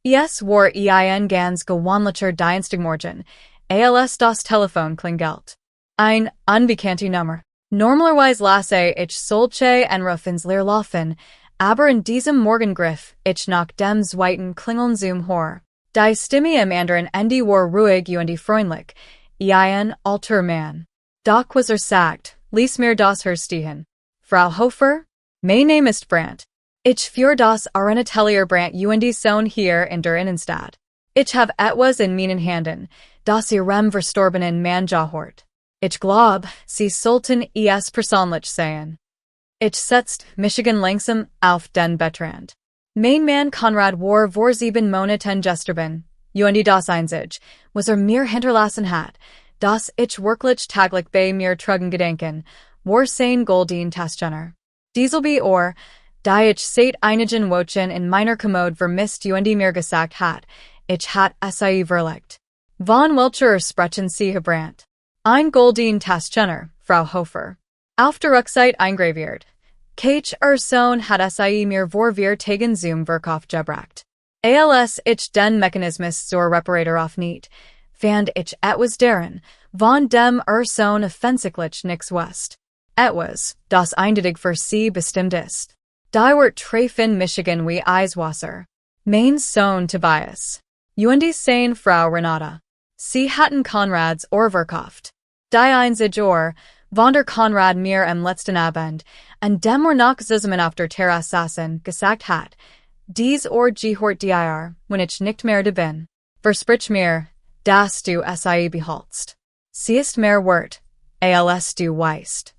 Es war ein ganz gewöhnlicher Dienstagmorgen, als das Telefon klingelt. Ein unbekannte Nummer. Normalerweise lasse ich solche Anrufe ins Leer laufen, aber in diesem Morgengriff ich nach dem zweiten Klingeln zum Hör. Die Stimme im anderen Ende war ruhig und freundlich, ein alter Mann. Doch was sagt, ließ mir das Herz stehen. Frau Hofer? Mein Name ist Brandt. Ich für das Atelier Brandt und Sohn hier in der Innenstadt. Ich habe etwas in meinen Händen, das ihrem verstorbenen Mann gehört. Ich glaub, sie sollten es persönlich sehen. Ich setzt Michigan langsam auf den Bettrand. Mein Mann Konrad war vor 7 Monaten gestorben, und das Einzige, was mir hinterlassen hat, das ich wirklich täglich bei mir trugen gedenken, war sein golden Taschenner. Dieselbe Ohr, die ich seit einigen Wochen in meiner Kommode vermisst und mir gesagt hat, ich hat es verlegt. Von welcher sprechen Sie Brandt? Ein golden Taschenner, Frau Hofer. Auf der Rückseite eingraviert. Kach Sohn hat es mir vor wir Tagen zum Verkauf gebracht. Als ich den Mechanismus zur Reparatur aufniet, fand ich etwas darin, von dem Sohn offensichtlich nix west. Etwas, das eindeutig für sie bestimmt ist. Die wird treffen Michigan wie Eiswasser. Mein Sohn Tobias. Und sein Frau Renata. Sie hatten Konrads Ohr verkauft. Die einzige Ohr, von der Konrad mir am letzten Abend, an dem noch zusammen auf der Terrasse saßen, gesagt hat, dies Ohr gehört dir, wenn ich nicht mehr da bin. Versprich mir, dass du es beholst. Sie ist mehr wert, als du weißt.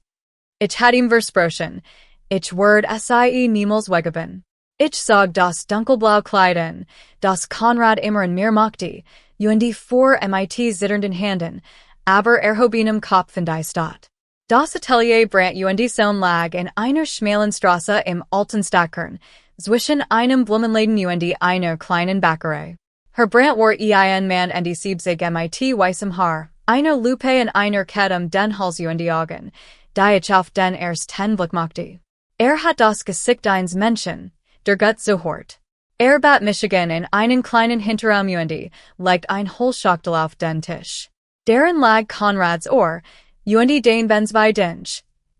Ich had ihm versprochen, ich werd es niemals wegeben. Ich sag das dunkelblau Kleiden, das Konrad immer in mir mochte, und die vor mit zitternden Händen, aber hob ihm Kopf in die Stadt. Das Atelier Brandt und Sohn lag in einer schmalen Straße im alten Stadtkern, zwischen einem Blumenladen und einer kleinen Bäckerei. Herr Brandt war ein Mann und siebzig mit weißem Haar, einer Lupe und einer Kette den Hals und die Augen, die ich auf den ersten Blick mochte. Hat das Gesicht eines Menschen, der Gott so hort. Bat Michigan in einen kleinen Hinterraum und legt ein Holzschachtel auf den Tisch. Darin lag Konrads Ohr, und den Benz bei Dinge,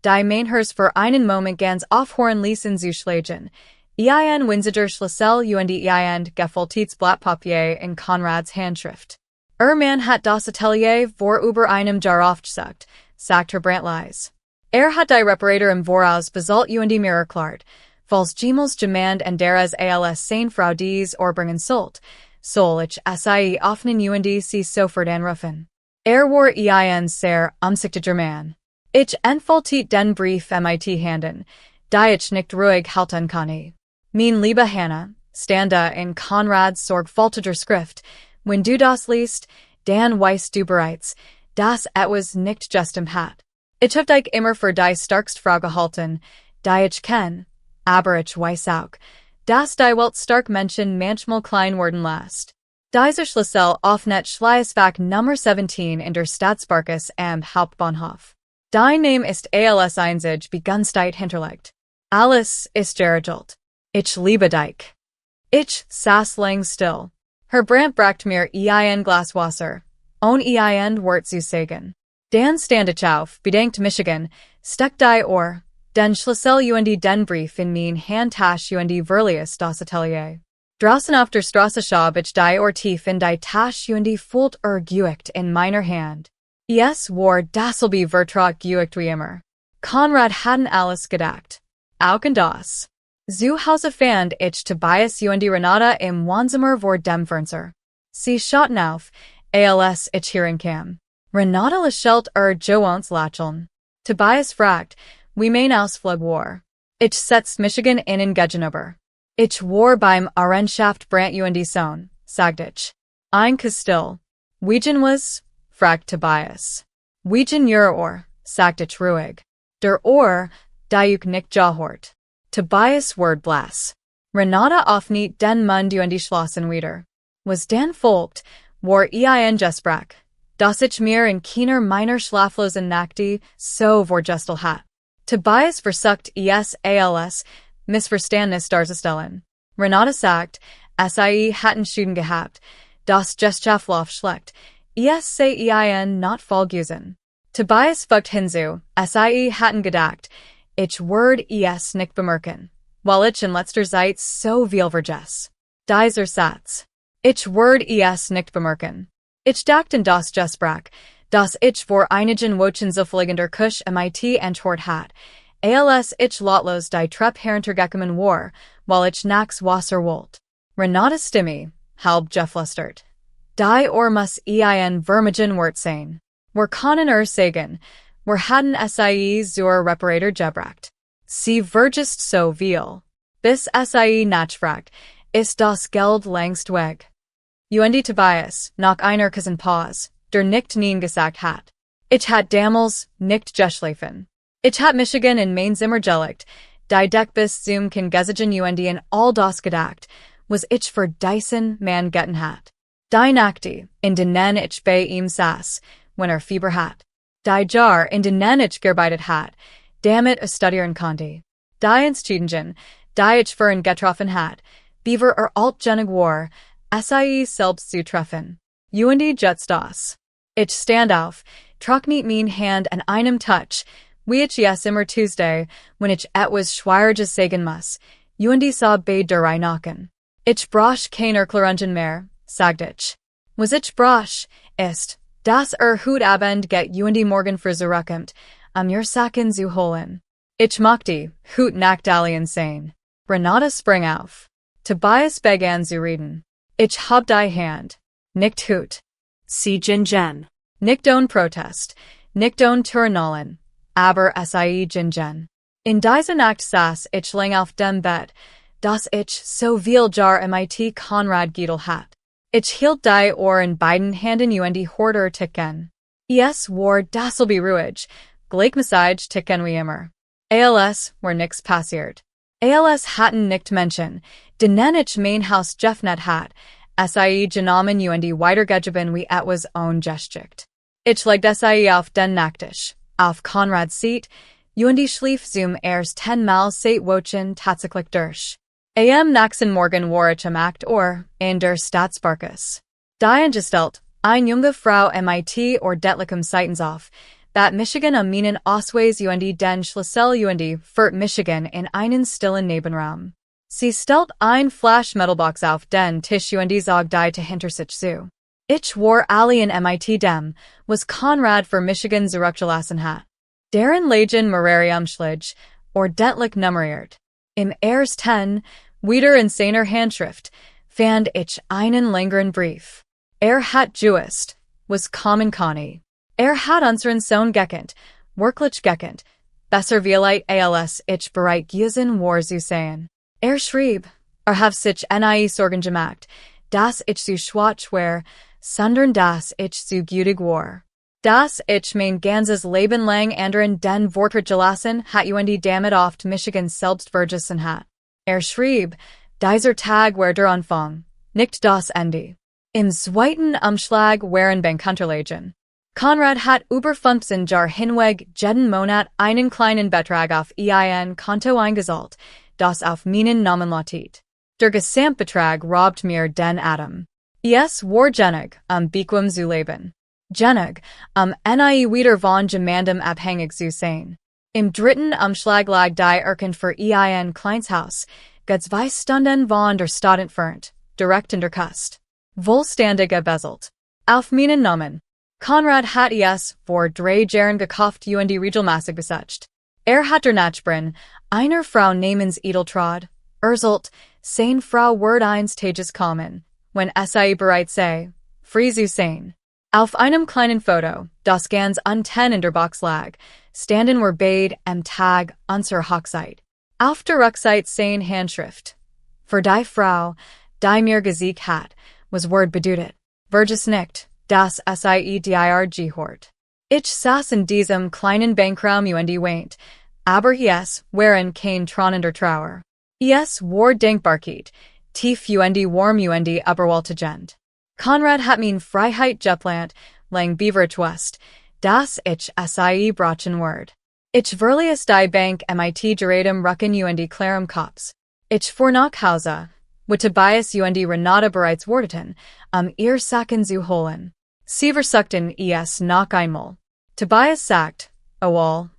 die Mainhers für einen Moment ganz aufhören ließen zu schlagen. Ein winziger Schlüssel und ein gefolgtes Blatt Papier in Konrads Handschrift. Man hat das Atelier vor über einem Jahr aufgesucht, sagt Herr Brandt leise. Hat die Reparatur im Voraus bezahlt und mir erklärt, falls jemals jemand anderes als seine Frau dies bringen sollt, soll ich es öffnen und sie sofort anrufen. War ein sehr umsichtiger Mann. Ich entfaltet den Brief mit Händen, die ich nicht ruhig halten kann. Mein liebe Hannah, stande in Konrads sorgfältiger Schrift, wenn du das liest, dann weißt du bereits, dass etwas nicht gestimmt hat. Ich hab dich immer für die starkste Frau gehalten, die ich kenn, aber ich weiß auch, dass die Welt stark Menschen manchmal klein werden lässt. Dieser Schlüssel öffnet Schließfach Nummer 17 in der Stadtsparkes am Hauptbahnhof. Dein Name ist als einzig Begunstheit hinterlegt. Alles ist geregelt. Ich liebe dich. Ich saß lang still. Herr Brandt bracht mir ein Glas Wasser, ein Wort zu sagen. Dann stand ich auf, bedankt Michigan, steck die Ohr, den Schlüssel und den Brief in mein Handtasche und verließ das Atelier. Draußen auf der Straße schob ich die Ohr tief in die Tasche und fühlt geügt in meiner Hand. Es war dasselbe Vertrag geügt wie immer. Konrad hadden alles gedacht. Auch in das. Zu Hause fand ich Tobias und Renata im Wohnzimmer vor dem Fernseher. Sie schauten auf, als ich herankam. Renata lächelt gewohnt lächeln. Tobias fragt, wie mein Ausflug war. Ich setzt Michigan in gegenüber. Ich war beim Arenschaft Brandt und Sohn, sagt ich. Ein Still. Wiegen was? fragt Tobias. Wiegen your Ohr, sagt ich ruhig. Der Ohr, die ich nicht gehört. Tobias word blass. Renata öffnet den Mund und schlossen wieder. Was dann folgt, war ein Gespräch, das ich mir in keiner meiner schlaflosen Nächte so vorgestellt hat. Tobias versucht es als Missverständnis darzustellen. Renata sagt, Sie hatten Schuden gehabt, das Geschaft schlecht, sei ein not Folgüsen. Tobias fugt hinzu, Sie hatten gedacht, ich word nicht bemerken, weil ich in letzter Zeit so viel vergess. Dieser Satz. Ich word nicht bemerken. Ich dachten das Gesprach, dass ich vor einigen Wochen so fliegender Kusch mit antwort hat, als ich lotlos die Treppe heruntergekommen war, weil ich nachts Wasser wollt. Renata Stimme, halb geflüstert. Die muss ein Vermigen Wort sein. Wir können sagen, wir hatten sie zur Reparator gebracht. Sie vergisst so viel. Bis sie nachfragt, ist das Geld längst weg. Tobias, nach einer kurzen Pause, der nicht nien gesagt hat. Ich hat damals nicht geschlafen. Ich hat Michigan in mein Zimmer gelegt, die Deck bis zum Gesigen in all das gedacht, was ich für diesen Mann getten hat. Die Nachte, in denen ich bei ihm saß, wenn Fieber hat. Die Jar, in denen ich gearbeitet hat, damit studieren konnte. Die Institutionen, die ich für getroffen hat, beaver altgenig war, sie selbst zu treffen. Just das. Ich stand auf, trug mit mein Hand an einem Touch, wie ich immer Tuesday, wenn ich etwas Schwieriges sagen muss, sah bei der Reihe nachen. Ich brauch keiner Klarungen mehr, sagt ich. Was ich brauch, ist, dass Hut Abend get morgen versucht, mir Sachen zu holen. Ich mochte, Hut nach Dalian sein. Renata sprang auf. Tobias begann zu reden. Ich hab die Hand. Nicht Hut. Sie Jen. Nicht ohne Protest. Nicht ohne Turnallen. Aber sie Jen. In dieser Nacht saß ich lang auf dem Bett, dass ich so viel Jar mit Konrad Giedel hat. Ich hielt die Ohr in beiden Händen Horder ticken. War das'll be ruhig, gleich Message ticken wie immer. Als war nix passiert. Als hatten nicht Menschen, denen ich mein Haus Jeffnet hat, sie genommen weitergegeben wie etwas ungeschickt. Ich legte sie auf den Nachttisch, auf Konrads Seat, schlief zum erst 10 Mal seit Wochen tatsächlich durch. Nächsten Morgen war ich am Act or in der Staatsbarkes. Die angestellt, ein junge Frau mit ordentlichem Seitensauf, that Michigan am meinen Ausweis den Schlüssel für Michigan in einen stillen Nebenraum. Sie stellt ein Flash-Metalbox auf den Tisch sagt die to hinter sich zu. Ich war alien mit dem, was Konrad für Michigan zurückgelassen hat. Deren Legion Marariumschlig, ordentlich nummeriert. Im ersten, wieder in seiner Handschrift, fand ich einen längeren Brief. Hat Jewist, was kommen Conny. Hat unseren Sohn gekannt, wirklich gekannt, besser vielleicht als ich bereit gewesen war zu sein. Schrieb, have sich nie Sorgen gemacht, dass ich zu schwach war, sondern dass ich zu gütig war. Dass ich mein ganzes Leben lang anderen den Worte gelassen hat damit oft Michigan selbst vergessen hat. Schrieb, dieser Tag war der Anfang, nicht das Ende. Im zweiten Umschlag waren Bankunterlagen. Konrad hat über 15 Jahr hinweg jeden Monat einen kleinen Betrag auf ein Konto eingezahlt, das auf meinen Namen lautet. Der Gesamtbetrag raubt mir den Atem. War genig, bequem zu leben. Genig, nie wieder von jemandem abhängig zu sein. Im dritten Umschlag lag die Urkunde für ein kleines Haus, 2 Stunden von der Stadt entfernt, direkt in der Kust. Wohlständig beselt. Auf meinen Namen. Konrad hat vor 3 Jahren gekauft regelmäßig besucht. Hat der Nachbarin, einer Frau namens Edeltraud, erzählt, seine Frau wird einst Tages kommen, wenn sie bereit sei, frei zu sein. Auf einem kleinen Foto, das ganz unten in der Box lag, standen wir beide am Tag unserer Hochzeit. Auf der Rückseite sein Handschrift. Für die Frau, die mir gesiegt hat, was Wort bedeutet. Vergiss nicht, dass sie dir gehört. Ich saß in diesem kleinen Bankraum weint, aber waren kein tronender Trauer. War Denkbarkeit, tief warm überwältigend. Konrad hat min Freiheit geplant, lang bevertwest, dass ich sie brauchen word. Ich verließ die Bank mit geradem Rücken clarem Kopf. Ich fuhr nach Hause, With Tobias und Renata bereits Worteten, ihr Sacken zu holen. Sie versuchten es noch einmal. Tobias sagt, all,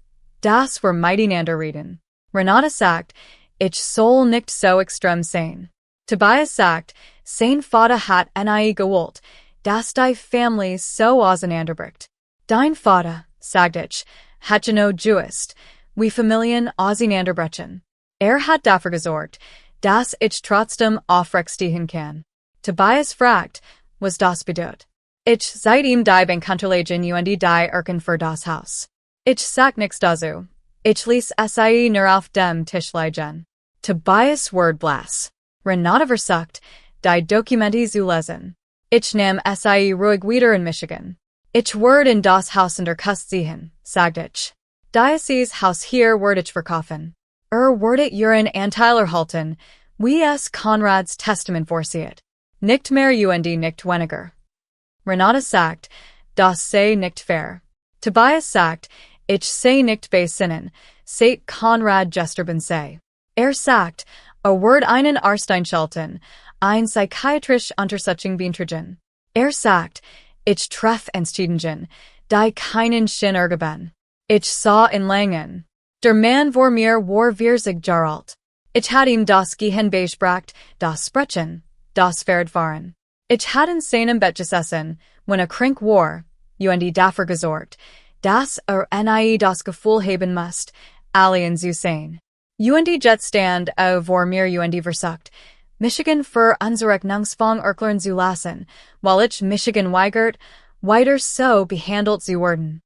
das war miteinander reden. Renata sagt, ich soll nicht so extrem sein. Tobias sagt, sein Vater hat nie gewollt, dass die Familie so auseinanderbricht. Dein Vater, sagt ich, hat genau gewusst, wie Familien auseinanderbrechen. Hat dafür gesorgt, dass ich trotzdem aufrecht stehen kann. Tobias fragt, was das bedeutet. Ich seit ihm die Bankanterlegen und die Erken für das Haus. Ich sag nix dazu. Ich ließ es nur auf dem Tisch liegen. Tobias word blass. Renata versucht, die Dokumente zu lesen. Ich nahm es ruhig wieder in Michigan. Ich word in das Haus in der Kust sehen, sagt ich. Dieses Haus hier word ich verkaufen. Wordet Urin Anteiler halten, wie es Konrads Testament vorsieht. Nicht mehr und nicht weniger. Renata sagt, das sei nicht fair. Tobias sagt, ich sei nicht bei Sinnen, seit Konrad gesterben sei. Sagt, word einen Arzt einschalten, ein psychiatrisch Untersuchung beantragen. Sagt, ich treff Entscheidungen, die keinen Sinn ergeben. Ich sah in Langen. Der Mann vor mir war wirzig geralt. Ich had ihm das Gehen beisbracht, das Sprechen, das Fahren. Ich had in seinem Bett gesessen, wenn krank war, und dafür gesorgt, dass nie das Gefühl haben musst, alien zu sein. Und Jetstand vor mir und versucht, Michigan für Unzurechnungsfonds erklären zu lassen, weil ich Michigan weigert, weiter so behandelt zu werden.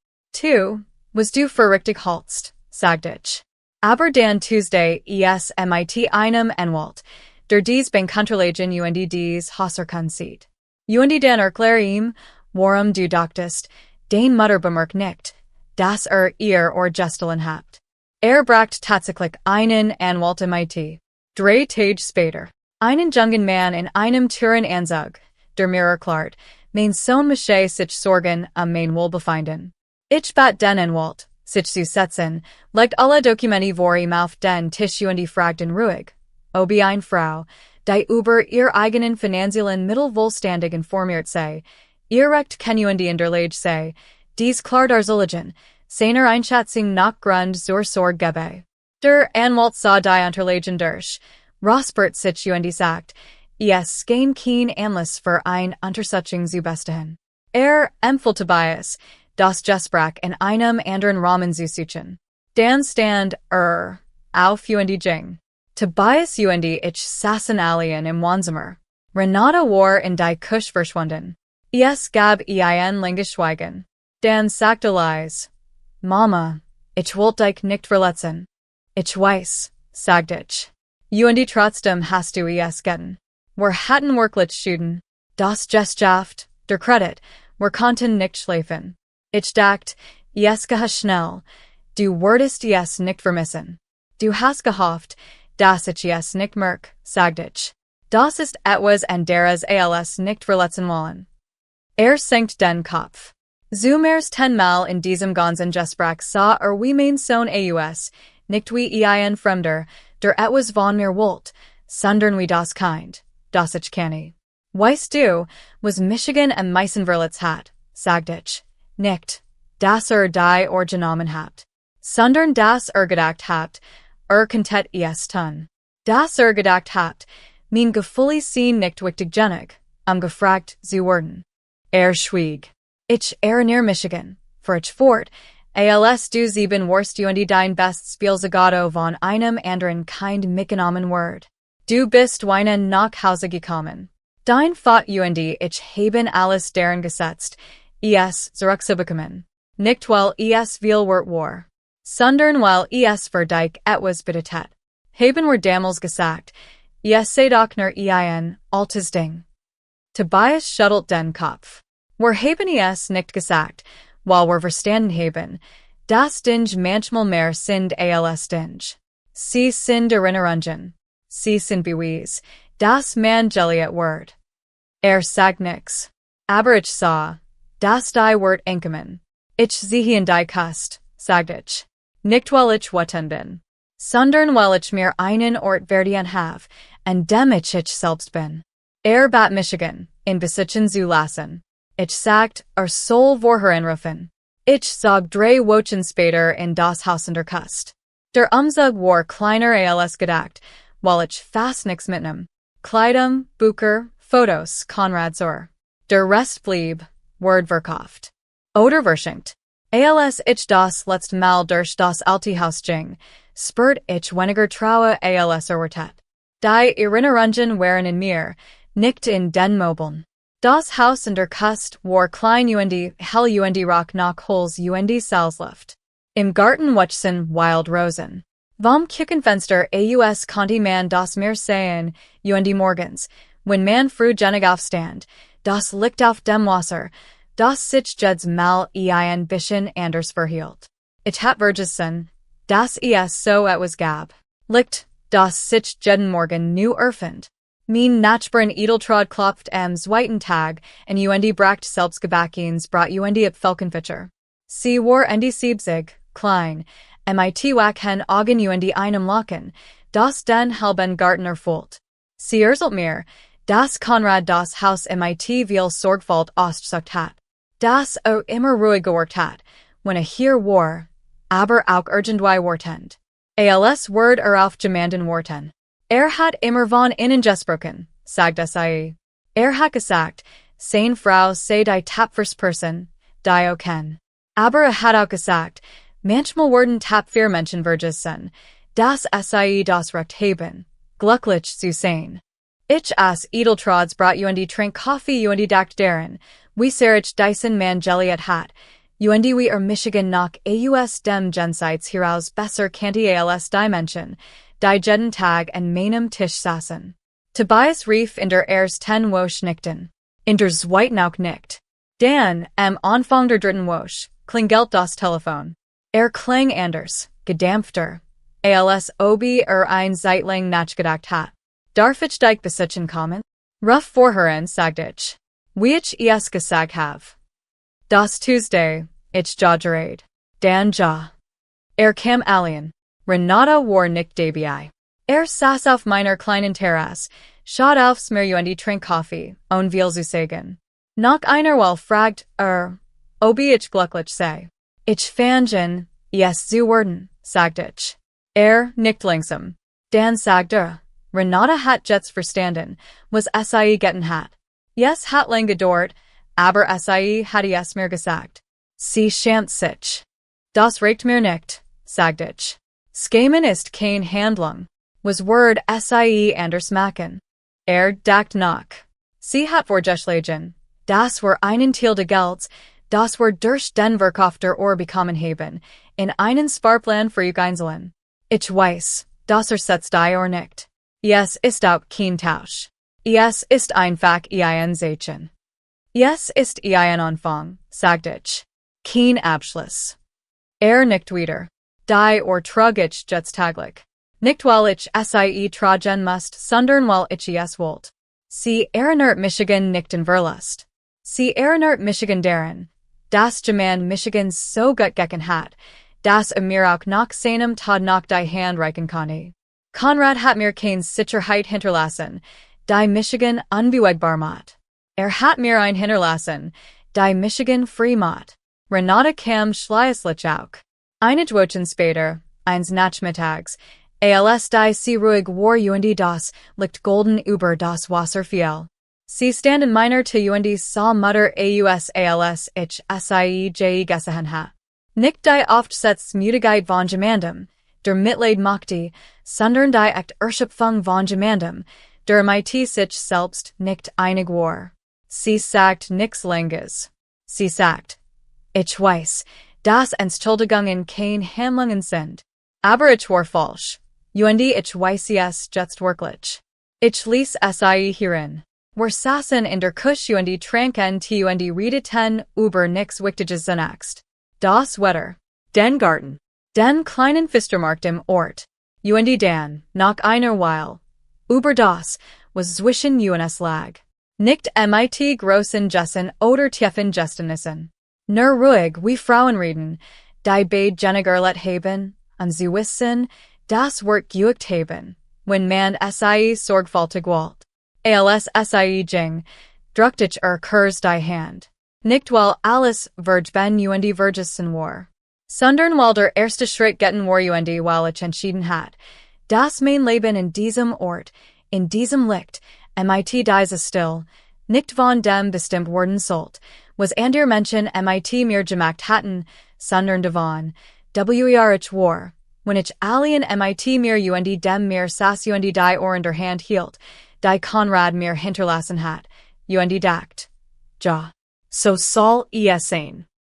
Was du für richtig haltst, sagt ich. Aber dann Tuesday mit einem Anwalt, der dies Bankanterlegen und dies Hausarkan sieht. Und dann erklär ihm, warum du dachtest, den Mutter bemerkt nicht, dass ihr Gestelen habt. Bracht tatsächlich einen Anwalt mit. 3 Tage später. Einen jungen Mann in einem Türen Anzug, der mir erklärt, mein Sohn mische sich Sorgen mein Wohlbefinden. Ich bat den Anwalt, sich zu setzen, legt alle Dokumente vor ihm auf den Tisch und fragten ruhig, ob eine Frau, die über ihr eigenen finanziellen Mittel wohlständig informiert sei, ihr Recht kennen und in der Lage sei, dies klar darzulegen, seiner Einschätzung nach Grund zur Sorge gebe. Der Anwalt sah die Unterlegen durch, Rospert sich und sagt, es kein kein Anlass für ein Untersuchung zu bestechen. Empfiehlt Tobias, das Gespräch in einem anderen Rahmen zu suchen. Dann stand auf und ging. Tobias und ich saßen allein im Wohnzimmer. Renata war in die Küche verschwunden. Es gab ein langes Schweigen. Dann sagte Lise, Mama, ich wollte dich nicht verletzen. Ich weiß, sagte ich. Und trotzdem hast du es getan. Wir hatten wirklich schuden. Das Geschäft, der Kredit, wir konnten nicht schlafen. Ich dachte, es gehe schnell. Du würdest es nicht vermissen. Du hast gehofft, dass ich es nicht merk, sagte ich. Das ist etwas anderes als nicht verletzen wollen. Senkt den Kopf. Zumers 10-mal in diesem ganzen Gespräch sah wie mein Sohn aus, nicht wie ein Fremder, der etwas von mir wollt, sondern wie das Kind, das ich kenne. Weißt du, was Michigan am meisten Verletzt hat, sagte ich. Nicht, dass die genommen habt, sondern dass gedacht habt, kontet es tun. Dass gedacht habt, mein Gefühle sind nicht wichtig genug, gefragt zu werden. Schwieg. Ich near Michigan, für ich fort, als du sieben warst und dein best Spielzagato von einem anderen Kind mitgenommen word. Du bist weinen nach Hause gekommen. Dein Vater und ich haben alles daran gesetzt, es zurückzubekommen. Nicht weil es viel wert war, sondern weil es für dich etwas bedeutet. Haben wir damals gesagt, es sei doch nur ein altes Ding. Tobias schüttelt den Kopf. Wir haben es nicht gesagt, weil wir verstanden haben, dass Dinge manchmal mehr sind als Dinge. Sie sind Erinnerungen. Sie sind Beweis, dass man geliert wird. Sagt nix. Aber ich sah, dass die Wort enkommen. Ich sehe in die Kust, sagte ich. Nicht weil ich weten bin, sondern weil ich mir einen Ort verdienen habe, and dem ich selbst bin. Bad Michigan, in Besitzen zu lassen. Ich sagt, soll vorherenrufen. Ich sag drei Wochen später in das Haus unter Kust. Der Umzug war kleiner als gedacht, weil ich fast nix mitnehm. Kleidung, Bücher, Fotos, Konrad zur. Der Rest blieb, Word verkauft. Oder verschenkt. Als ich das letzte Mal durch das alte Haus ging, spürt ich weniger Traue als erwartet. Die Erinnerungen waren in mir, nicht in den Möbeln. Das Haus in der Kust war klein hell rock nach Holz Salzluft. Im Garten wuchsen Wild Rosen. Vom Küchenfenster aus konnte man das Meer sehen, morgens, wenn man früh genig aufstand, das Licht auf dem Wasser, das sich jeds mal ein bisschen anders verhielt. Ich hat vergessen, das so etwas gab. Licht, das sich jeden Morgen nu erfand. Mein Nachbarn Edeltrod klopft am zweiten Tag, und bracht selbstgebackens brought ab Felkenfischer. Sie war siebzig, klein, mit wachen Augen einem Lachen, das den halben Garten erfüllt. Sie erzählt mir, dass Konrad das Haus mit viel Sorgfalt ausgesucht hat. Das immer ruhig geworkt hat, wenn hier war, aber auch irgendwie wartend. Als Word auf gemanden warten. Hat immer von innen gesprochen, sagt sie. Hat gesagt, seine Frau sei die tapferste die ken. Aber hat auch gesagt, manchmal werden tapfer Menschen vergessen, dass sie das Recht haben, glücklich zu sein. Ich as Edeltrods brought trink Kaffee dacht darin, wie serich Dyson man Jelliet hat, we Michigan nach aus dem Gensites heraus besser kanti als Dimension, die jeden Tag an meinem Tisch saßen. Tobias rief in der ten Woche nickten. In der zweiten auch nickt. Dan, am Anfang der dritten Woche, klingelt das Telefon. Kling anders, gedämpfter, als ob ein Zeitlang nachgedacht hat. Darf ich dich besitzen kommen? Ruf vorhören, sagt ich. Wie ich es gesagt have. Das Tuesday, ich gerät. Dan ja. Kam alien. Renata war nicht dabei. Saß auf meiner kleinen Terrasse, schaut aufs Meer trink Kaffee, viel zu sagen. Nach einer Weile fragt ob ich glücklich sei. Ich fangen, yes zu werden, sagt ich. Nickt langsam. Dan sagt Renata hat jetzt verstanden, was sie getan hat. Yes hat lang gedauert, aber sie hat es mir gesagt. Sie schämt sich. Das regt mir nicht, sagt ich. Schämen ist kein Handlung, was Word anders machen. Dacht nach. Sie hat vorgeschlagen, das war einen Teil des Gelds, das war durch den Verkauf der bekommen haben, in einen Sparplan für Einzelnen. Ich weiß, das setzt die nicht. Yes ist auch kein Tausch. Yes ist einfach ein Zeichen. Yes ist ein Anfang, sagt ich. Kein Abschluss. Nickt wieder. Die trug ich jetzt täglich. Nicht weil ich sie tragen must, sondern weil ich es wollt. Sie erinnert Michigan nicht in Verlust. Sie erinnert Michigan daran, dass jemand Michigan so gut gecken hat, dass mir auch nach seinem Tod noch die Hand reichen konnte. Konrad hat mir kein Sicherheit hinterlassen, die Michigan unbewegbar macht. Hat mir ein hinterlassen, die Michigan free macht. Renata kam schleißlich auch. Einige Wochen später, eins Nachmittags, als die sie ruhig war das Licht golden über das Wasser fiel. Sie standen meiner zu saw Mutter als ich sie gesehen ha. Nicht die oft Mutigkeit von jemandem, der Mitleid machte, sondern die echt Erschöpfung von jemandem, der mit sich selbst nicht einig war. Sie sagt nix Langes. Sie sagt, ich weiß, dass Entschuldigungen kein Handlungen sind. Aber ich war falsch. Ich weiß es jetzt wirklich. Ich ließ sie hierin. Wir saßen in der Küche tranken Tee redeten über nix Wichtiges zunächst. Das Wetter. Den Garten. Den kleinen Fistermarkt im Ort. Dan, nach einer Weile. Über das, was zwischen uns lag. Nicht mit großen Jessen oder tiefen Gestenissen. Nur ruhig wie Frauen reden, die beid Jeniger let haben, und sie wissen, das wird geübt haben, When man sie sorgfältig walt. Als sie ging, druckte Kurs die Hand. Nicht weil alles verg ben und vergessen war. Sondern weil der erste Schritt getten war und weil ich entschieden hat. Das mein Leben in diesem Ort, in diesem Licht, mit diese still, nicht von dem bestimmt worden sollt, was andere Menschen mit mir gemacht hatten, sondern davon, ich war, wenn ich allen mit mir und dem mir saß und die Ohr in der Hand hielt, die Konrad mir hinterlassen hat, und dacht, ja, so soll es sein.